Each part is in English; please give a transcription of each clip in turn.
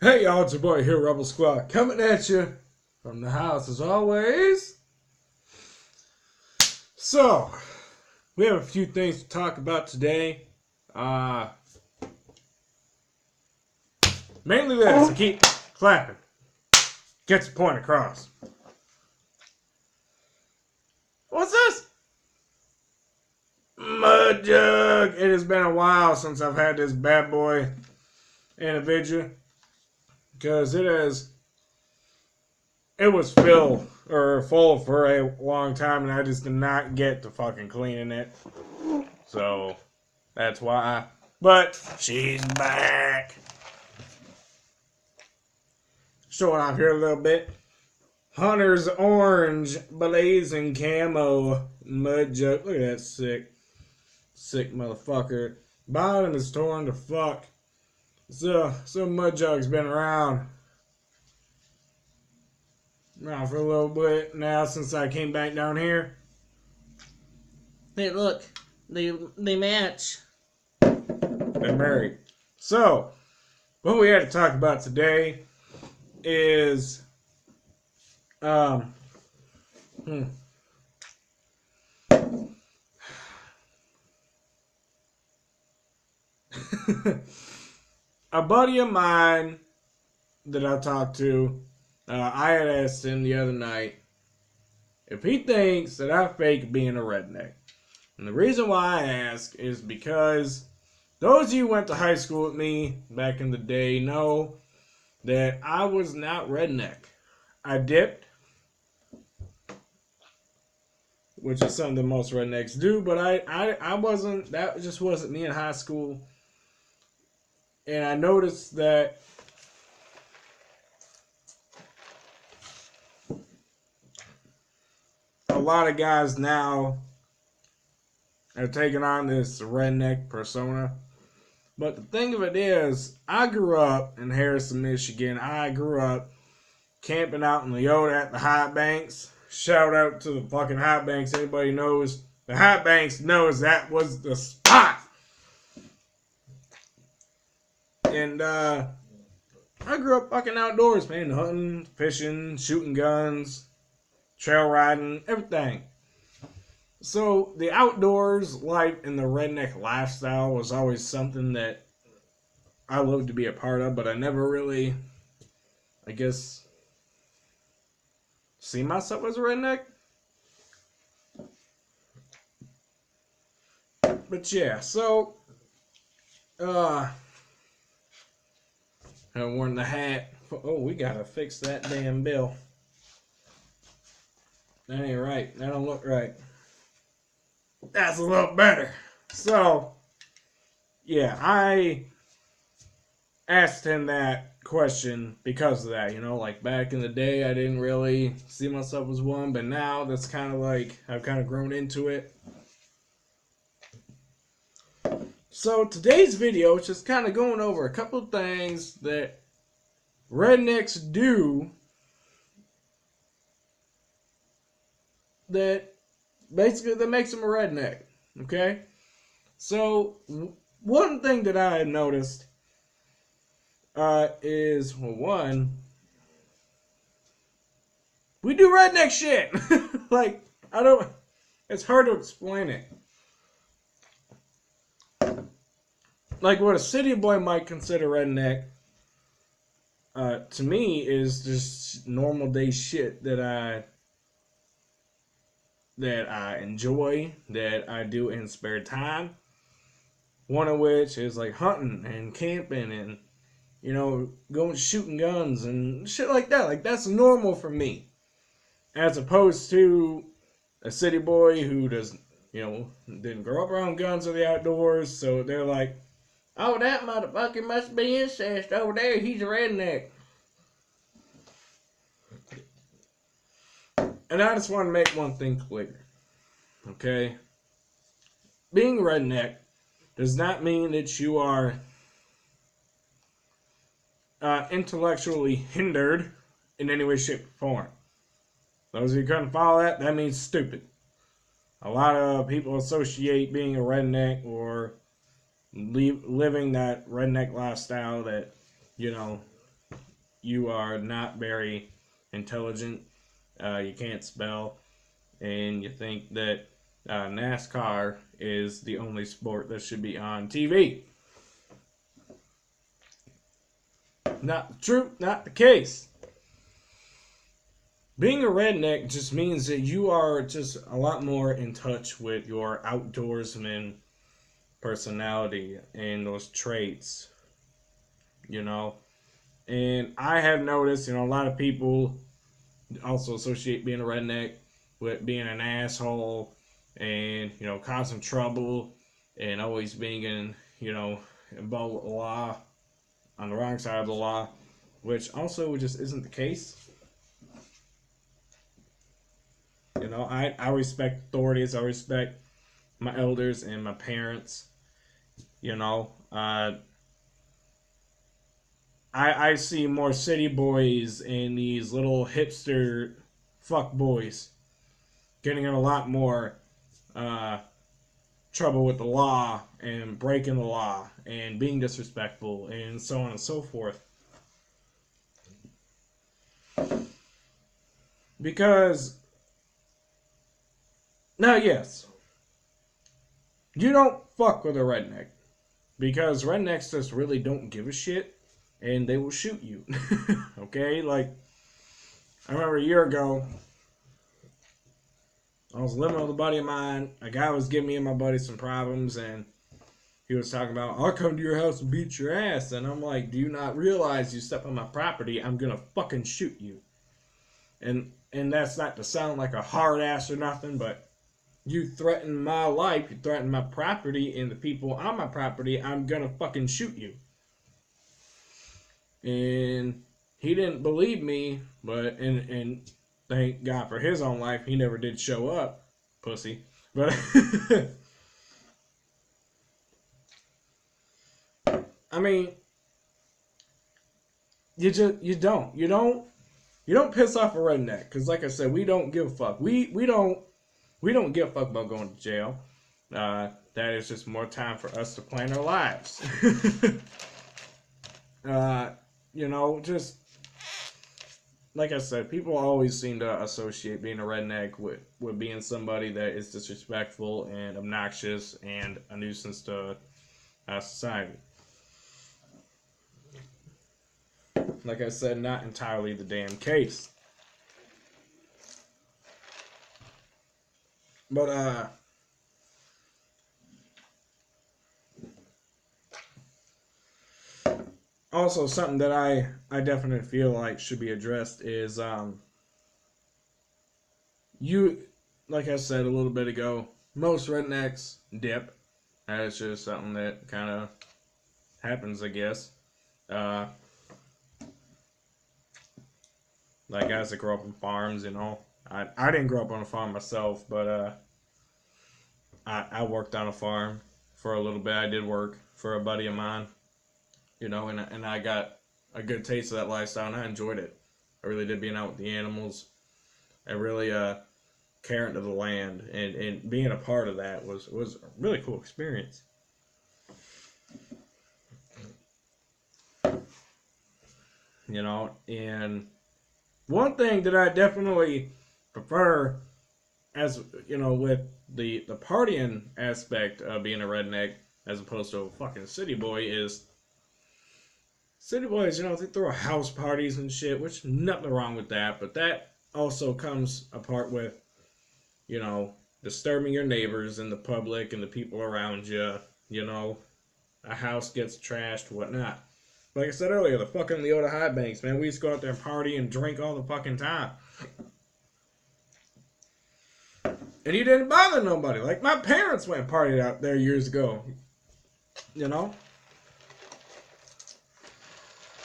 Hey y'all, it's your boy here, Rebel Squad, coming at you from the house as always. So, we have a few things to talk about today. Uh, Mainly this, I keep clapping. Gets the point across. What's this? Mud Jug. It has been a while since I've had this bad boy in a video. Because it was full for a long time and I just did not get to fucking cleaning it. So, that's why. But she's back. Showing off here a little bit. Hunter's Orange Blazing Camo Mud Jug. Look at that sick motherfucker. Bottom is torn to fuck. So Mud Jug's been around for a little bit now since I came back down here. Hey, look, they match. They're married. So, what we had to talk about today is hmm. A buddy of mine that I talked to, I had asked him the other night if he thinks that I fake being a redneck. And the reason why I ask is because those of you who went to high school with me back in the day know that I was not redneck. I dipped, which is something that most rednecks do, but I wasn't, that just wasn't me in high school. And I noticed that a lot of guys now are taking on this redneck persona. But the thing of it is, I grew up in Harrison, Michigan. I grew up camping out in Leota at the High Banks. Shout out to the fucking High Banks. Anybody knows the High Banks knows that was the spot. And I grew up fucking outdoors, man. Hunting, fishing, shooting guns, trail riding, everything. So the outdoors life and the redneck lifestyle was always something that I loved to be a part of, but I never really, I guess, see myself as a redneck. But yeah, so I worn the hat. Oh, we gotta fix that damn bill. That ain't right. That don't look right. That's a little better. So, yeah, I asked him that question because of that. You know, like back in the day, I didn't really see myself as one, but now that's kind of like I've kind of grown into it. So, today's video is just kind of going over a couple of things that rednecks do that basically that makes them a redneck. Okay? So, one thing that I had noticed is, well, one, we do redneck shit. Like, I don't, it's hard to explain it. Like, what a city boy might consider redneck, to me, is just normal day shit that I enjoy, that I do in spare time. One of which is like hunting and camping and, you know, going shooting guns and shit like that. Like, that's normal for me. As opposed to a city boy who doesn't, you know, didn't grow up around guns or the outdoors. So they're like, oh, that motherfucker must be incest over there. He's a redneck. And I just want to make one thing clear. Okay? Being redneck does not mean that you are intellectually hindered in any way, shape, or form. Those of you who couldn't follow that, that means stupid. A lot of people associate being a redneck or living that redneck lifestyle that, you know, you are not very intelligent, you can't spell, and you think that NASCAR is the only sport that should be on TV. Not the truth, not the case. Being a redneck just means that you are just a lot more in touch with your outdoorsman personality and those traits, you know. And I have noticed, a lot of people also associate being a redneck with being an asshole and, causing trouble and always being involved with the law, on the wrong side of the law, which also just isn't the case. I respect authorities. I respect my elders and my parents. I see more city boys and these little hipster fuck boys getting in a lot more trouble with the law and breaking the law and being disrespectful and so on and so forth. Because, now yes, you don't fuck with a redneck. Because rednecks just really don't give a shit and they will shoot you. Okay? Like, I remember a year ago, I was living with a buddy of mine. A guy was giving me and my buddy some problems, and he was talking about, I'll come to your house and beat your ass. And I'm like, do you not realize you step on my property, I'm gonna fucking shoot you? And that's not to sound like a hard ass or nothing, but you threaten my life, you threaten my property and the people on my property, I'm gonna fucking shoot you. And he didn't believe me, but and thank God for his own life, he never did show up, pussy. But I mean, you don't piss off a redneck, because like I said, we don't give a fuck. We don't give a fuck about going to jail. That is just more time for us to plan our lives. Just like I said, people always seem to associate being a redneck with being somebody that is disrespectful and obnoxious and a nuisance to society. Like I said, not entirely the damn case. But, also something that I definitely feel like should be addressed is, like I said a little bit ago, most rednecks dip. That's just something that kind of happens, I guess. Like guys that grow up on farms, I didn't grow up on a farm myself, but I worked on a farm for a little bit. I did work for a buddy of mine, and I got a good taste of that lifestyle, and I enjoyed it. I really did, being out with the animals. I really caring to the land, and being a part of that was a really cool experience. And one thing that I definitely prefer, as with the partying aspect of being a redneck as opposed to a fucking city boy, is city boys, they throw house parties and shit, which nothing wrong with that, but that also comes apart with, disturbing your neighbors and the public and the people around you, a house gets trashed, whatnot. Like I said earlier, the fucking Leota High Banks, man, we used to go out there and party and drink all the fucking time. And you didn't bother nobody. Like, my parents went and partied out there years ago.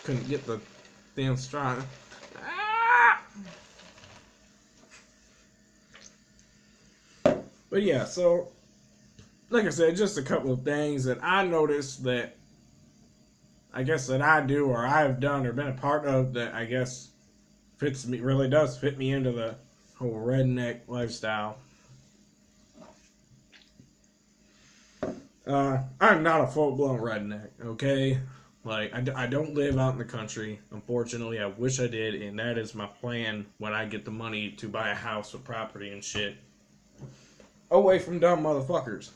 Couldn't get the damn straw. Ah! But yeah, so, like I said, just a couple of things that I noticed that I guess that I do, or I've done, or been a part of, that I guess fits me, really does fit me into the whole redneck lifestyle. I'm not a full-blown redneck, okay? Like, I don't live out in the country. Unfortunately, I wish I did, and that is my plan when I get the money to buy a house with property and shit. Away from dumb motherfuckers.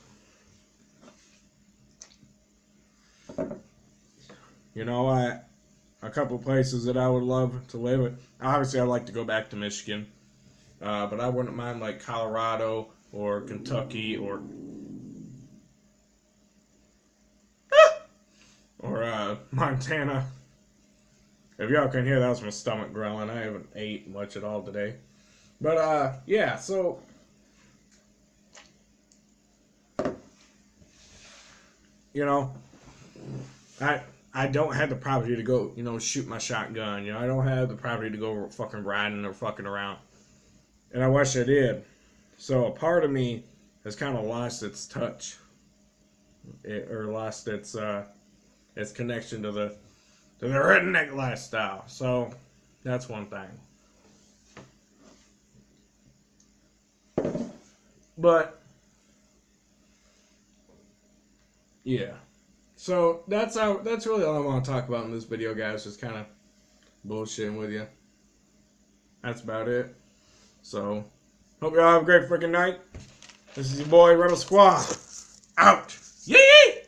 You know, a couple places that I would love to live in. Obviously, I'd like to go back to Michigan. But I wouldn't mind, like, Colorado or Kentucky or Montana. If y'all can hear, that was my stomach growling. I haven't ate much at all today. But, yeah, so... You know, I don't have the property to go, shoot my shotgun. I don't have the property to go fucking riding or fucking around. And I wish I did. So a part of me has kind of lost its touch. Or lost its connection to the redneck lifestyle. So that's one thing. But yeah. So that's really all I want to talk about in this video, guys. Just kind of bullshitting with you. That's about it. So hope y'all have a great freaking night. This is your boy Rebel Squad. Out. Yee!